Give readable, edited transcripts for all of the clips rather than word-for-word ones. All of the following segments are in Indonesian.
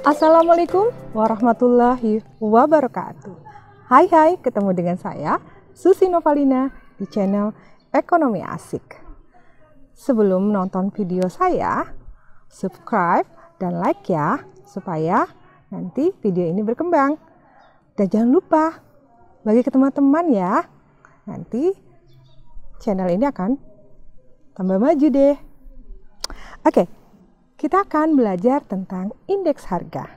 Assalamualaikum warahmatullahi wabarakatuh. Hai, ketemu dengan saya Susi Novalina di channel Ekonomi Asik. Sebelum nonton video saya, subscribe dan like ya, supaya nanti video ini berkembang. Dan jangan lupa bagi ke teman-teman ya, nanti channel ini akan tambah maju deh. Oke, kita akan belajar tentang indeks harga.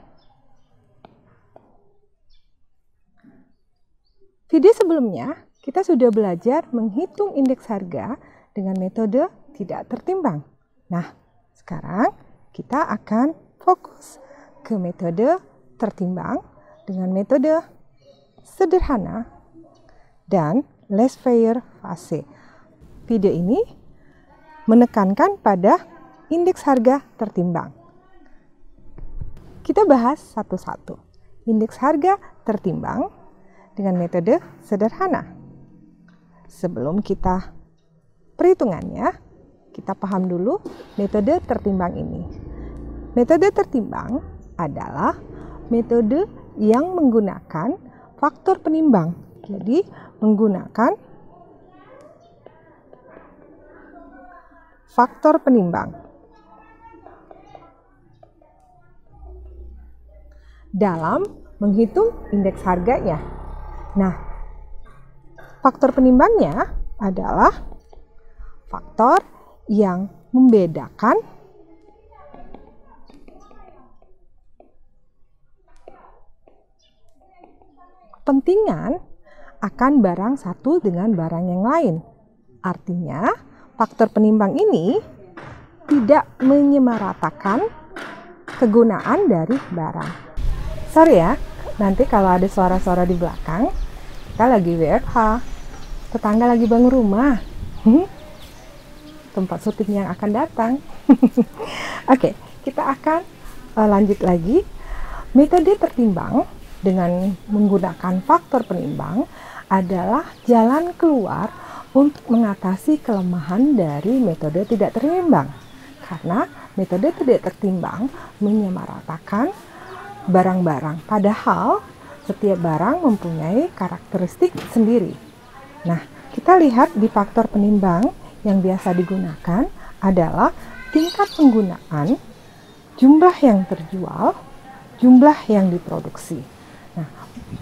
Video sebelumnya, kita sudah belajar menghitung indeks harga dengan metode tidak tertimbang. Nah, sekarang kita akan fokus ke metode tertimbang dengan metode sederhana dan laissez-faire. Video ini menekankan pada indeks harga tertimbang. Kita bahas satu-satu. Indeks harga tertimbang dengan metode sederhana. Sebelum kita perhitungannya, kita paham dulu metode tertimbang ini. Metode tertimbang adalah metode yang menggunakan faktor penimbang. Jadi, menggunakan faktor penimbang dalam menghitung indeks harganya. Nah, faktor penimbangnya adalah faktor yang membedakan kepentingan akan barang satu dengan barang yang lain. Artinya, faktor penimbang ini tidak menyamaratakan kegunaan dari barang. Sorry ya, nanti kalau ada suara-suara di belakang, kita lagi WFH, tetangga lagi bangun rumah, tempat syuting yang akan datang. Oke, kita akan lanjut lagi. Metode tertimbang dengan menggunakan faktor penimbang adalah jalan keluar untuk mengatasi kelemahan dari metode tidak tertimbang. Karena metode tidak tertimbang menyamaratakan barang-barang, padahal setiap barang mempunyai karakteristik sendiri. Nah, kita lihat di faktor penimbang yang biasa digunakan adalah tingkat penggunaan, jumlah yang terjual, jumlah yang diproduksi. Nah,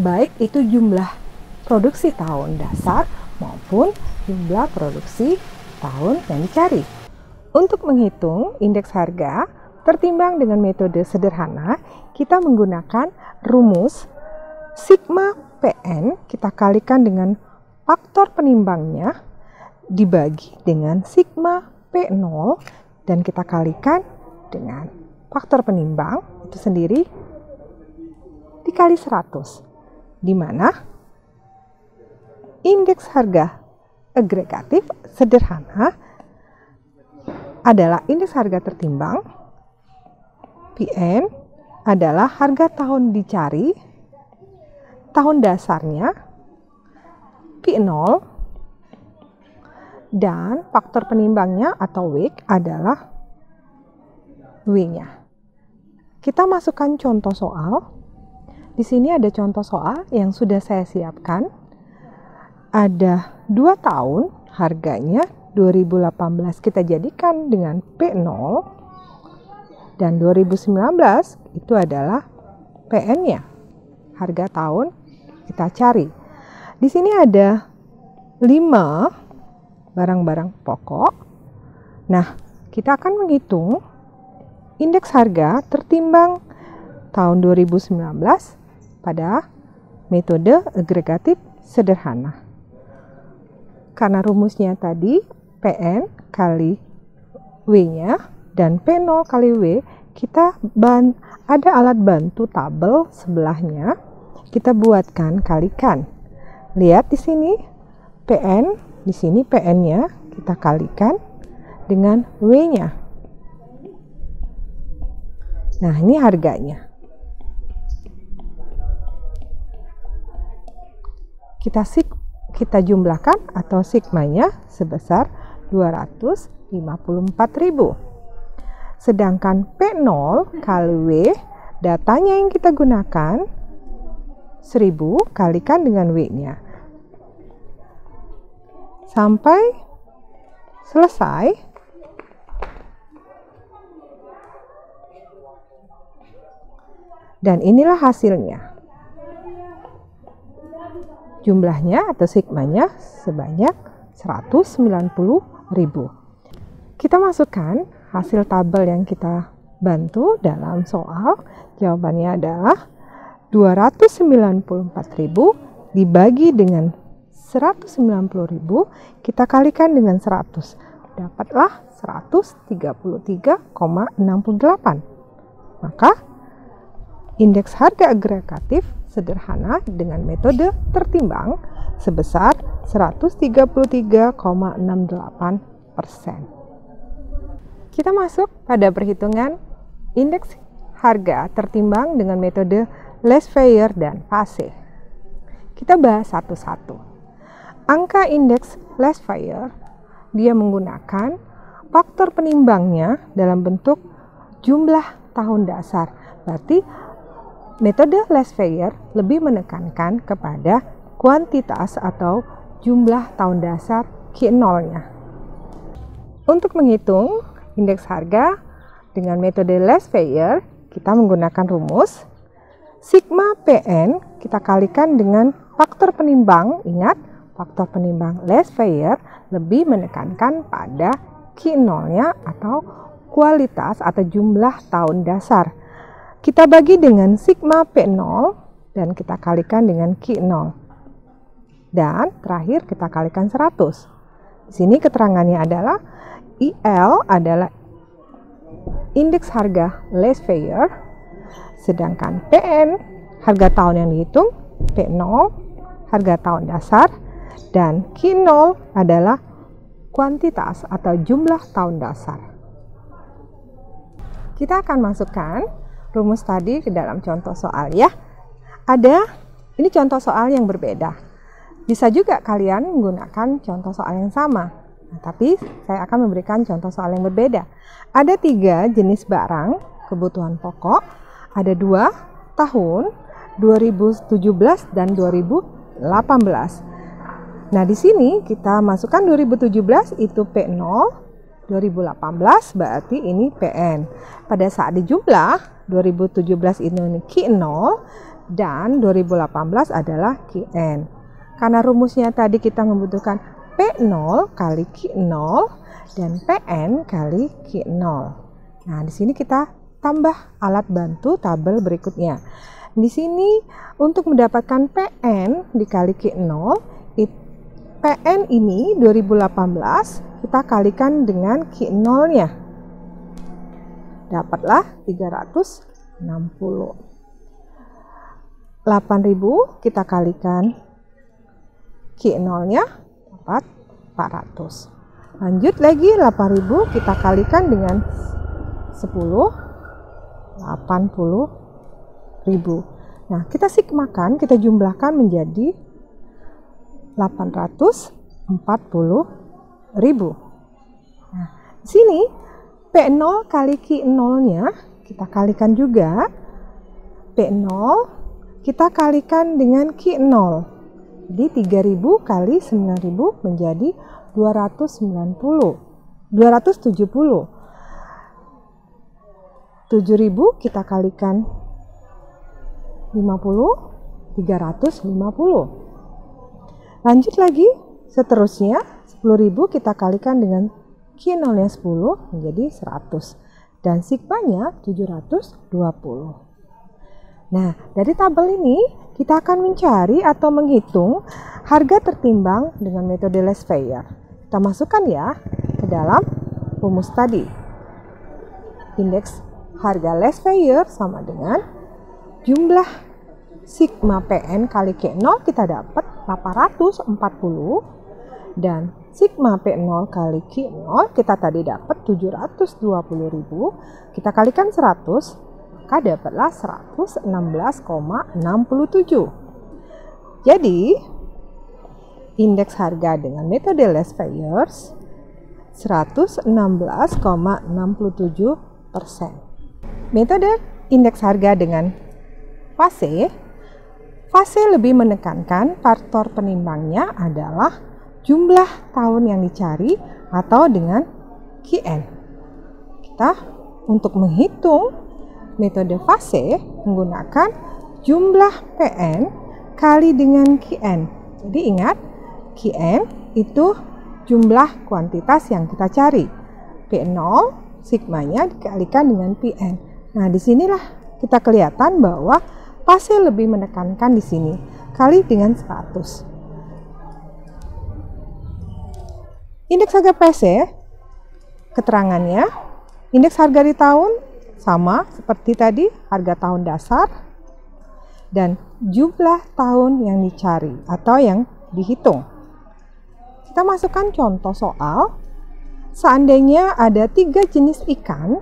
baik itu jumlah produksi tahun dasar maupun jumlah produksi tahun yang dicari. Untuk menghitung indeks harga tertimbang dengan metode sederhana, kita menggunakan rumus sigma PN, kita kalikan dengan faktor penimbangnya dibagi dengan sigma P0 dan kita kalikan dengan faktor penimbang itu sendiri dikali 100, di mana indeks harga agregatif sederhana adalah indeks harga tertimbang, PN adalah harga tahun dicari, tahun dasarnya, P0, dan faktor penimbangnya atau W adalah W-nya. Kita masukkan contoh soal. Di sini ada contoh soal yang sudah saya siapkan. Ada 2 tahun, harganya 2018 kita jadikan dengan P0. Dan 2019 itu adalah PN-nya, harga tahun kita cari. Di sini ada 5 barang-barang pokok. Nah, kita akan menghitung indeks harga tertimbang tahun 2019 pada metode agregatif sederhana. Karena rumusnya tadi PN kali W-nya, dan P0 kali W, kita ada alat bantu tabel sebelahnya, kita buatkan kalikan. Lihat di sini PN, di sini PN-nya kita kalikan dengan W-nya. Nah, ini harganya. Kita jumlahkan atau sigmanya sebesar 254.000. Sedangkan P0 kali W datanya yang kita gunakan 1000 kalikan dengan W-nya. Sampai selesai. Dan inilah hasilnya. Jumlahnya atau sigmanya sebanyak 190.000. Kita masukkan hasil tabel yang kita bantu dalam soal. Jawabannya adalah 294.000 dibagi dengan 190.000, kita kalikan dengan 100. Dapatlah 133,68. Maka indeks harga agregatif sederhana dengan metode tertimbang sebesar 133,68%. Kita masuk pada perhitungan indeks harga tertimbang dengan metode Laissez-faire dan Passe. Kita bahas satu-satu. Angka indeks Laissez-faire, dia menggunakan faktor penimbangnya dalam bentuk jumlah tahun dasar. Berarti metode Laissez-faire lebih menekankan kepada kuantitas atau jumlah tahun dasar Q0-nya. Untuk menghitung indeks harga dengan metode Laissez-faire, kita menggunakan rumus sigma PN kita kalikan dengan faktor penimbang. Ingat, faktor penimbang Laissez-faire lebih menekankan pada Q0-nya atau kualitas atau jumlah tahun dasar. Kita bagi dengan sigma P0 dan kita kalikan dengan Q0. Dan terakhir kita kalikan 100. Di sini keterangannya adalah IL adalah indeks harga Laissez-faire, sedangkan PN harga tahun yang dihitung, P0 harga tahun dasar, dan Q0 adalah kuantitas atau jumlah tahun dasar. Kita akan masukkan rumus tadi ke dalam contoh soal ya. Ini contoh soal yang berbeda. Bisa juga kalian menggunakan contoh soal yang sama. Nah, tapi saya akan memberikan contoh soal yang berbeda. Ada 3 jenis barang kebutuhan pokok. Ada 2 tahun 2017 dan 2018. Nah, di sini kita masukkan 2017 itu P0, 2018 berarti ini PN. Pada saat dijumlah 2017 ini Q0 dan 2018 adalah QN. Karena rumusnya tadi kita membutuhkan P0 kali Q0 dan PN kali Q0. Nah, di sini kita tambah alat bantu tabel berikutnya. Di sini untuk mendapatkan PN dikali Q0, PN ini 2018 kita kalikan dengan Q0-nya. Dapatlah 360. 8.000 kita kalikan Q0-nya dapat 400. Lanjut lagi 8.000 kita kalikan dengan 10, 80.000. Nah, kita sigmakan, kita jumlahkan menjadi 840.000. Nah, di sini P0 kali Q0-nya kita kalikan juga. P0 kita kalikan dengan Q0. Jadi 3.000 kali 9.000 menjadi 270. 7.000 kita kalikan 50, 350. Lanjut lagi, seterusnya 10.000 kita kalikan dengan Q0-nya 10 menjadi 100. Dan sigmanya 720. Nah, dari tabel ini kita akan mencari atau menghitung harga tertimbang dengan metode Laissez-faire. Kita masukkan ya ke dalam rumus tadi. Indeks harga Laissez-faire sama dengan jumlah sigma PN kali Q0 kita dapat 840 dan sigma P0 kali Q0 kita tadi dapat 720.000. Kita kalikan 100. Maka dapatlah 116,67. Jadi, indeks harga dengan metode Laissez-faire 116,67%. Metode indeks harga dengan fase, fase lebih menekankan faktor penimbangnya adalah jumlah tahun yang dicari atau dengan QN. Kita untuk menghitung metode fase menggunakan jumlah PN kali dengan QN. Jadi ingat, QN itu jumlah kuantitas yang kita cari. P0 sigmanya dikalikan dengan PN. Nah, disinilah kita kelihatan bahwa fase lebih menekankan di sini kali dengan 100. Indeks harga fase, keterangannya, indeks harga di tahun sama seperti tadi, harga tahun dasar dan jumlah tahun yang dicari atau yang dihitung. Kita masukkan contoh soal. Seandainya ada 3 jenis ikan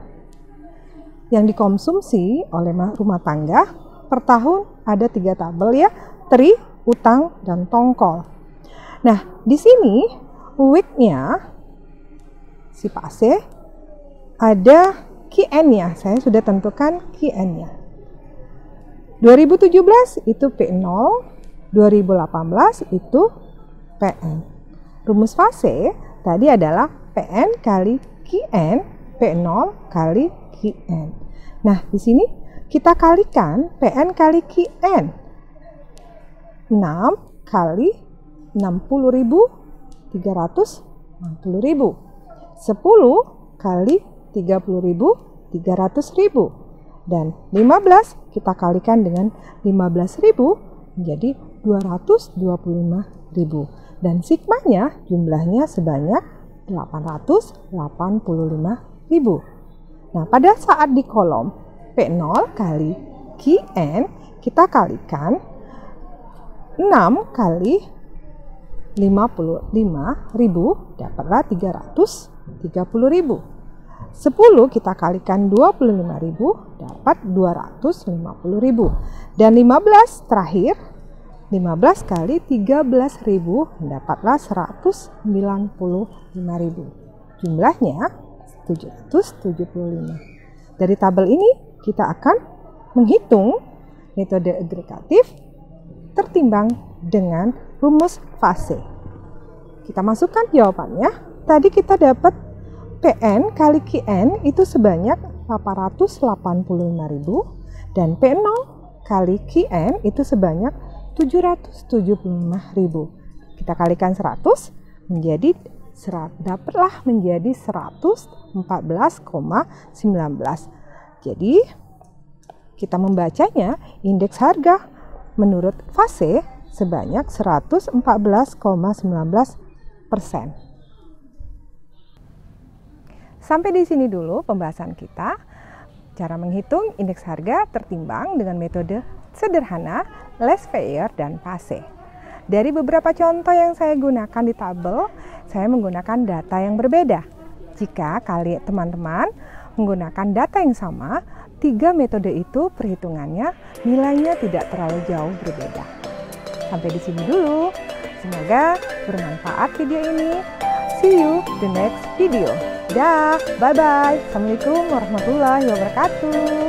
yang dikonsumsi oleh rumah tangga, per tahun ada 3 tabel ya, teri, utang, dan tongkol. Nah, di sini week-nya si fase ada QN-nya, saya sudah tentukan QN-nya. 2017 itu P0, 2018 itu PN. Rumus fase tadi adalah PN kali QN, P0 kali QN. Nah, di sini kita kalikan PN kali QN. 6 kali 60.000, 360.000. 10 kali 30.000, 300.000. Dan 15 kita kalikan dengan 15.000 menjadi 225.000. Dan sigmanya jumlahnya sebanyak 885.000. Nah, pada saat di kolom P0 kali QN kita kalikan 6 kali 55.000 dapatlah 330.000. 10 kita kalikan 25.000 dapat 250.000. Dan 15 terakhir, 15 kali 13.000 dapatlah 195.000. Jumlahnya 775. Dari tabel ini kita akan menghitung metode agregatif tertimbang dengan rumus fase. Kita masukkan jawabannya. Tadi kita dapat PN kali QN itu sebanyak 885.000 dan P0 kali QN itu sebanyak 775.000. Kita kalikan 100 menjadi dapatlah menjadi 114,19. Jadi kita membacanya indeks harga menurut fase sebanyak 114,19%. Sampai di sini dulu pembahasan kita. Cara menghitung indeks harga tertimbang dengan metode sederhana, Laissez-faire, dan fase. Dari beberapa contoh yang saya gunakan di tabel, saya menggunakan data yang berbeda. Jika teman-teman menggunakan data yang sama, 3 metode itu perhitungannya nilainya tidak terlalu jauh berbeda. Sampai di sini dulu. Semoga bermanfaat video ini. See you the next video. Dah, bye-bye. Assalamualaikum warahmatullahi wabarakatuh.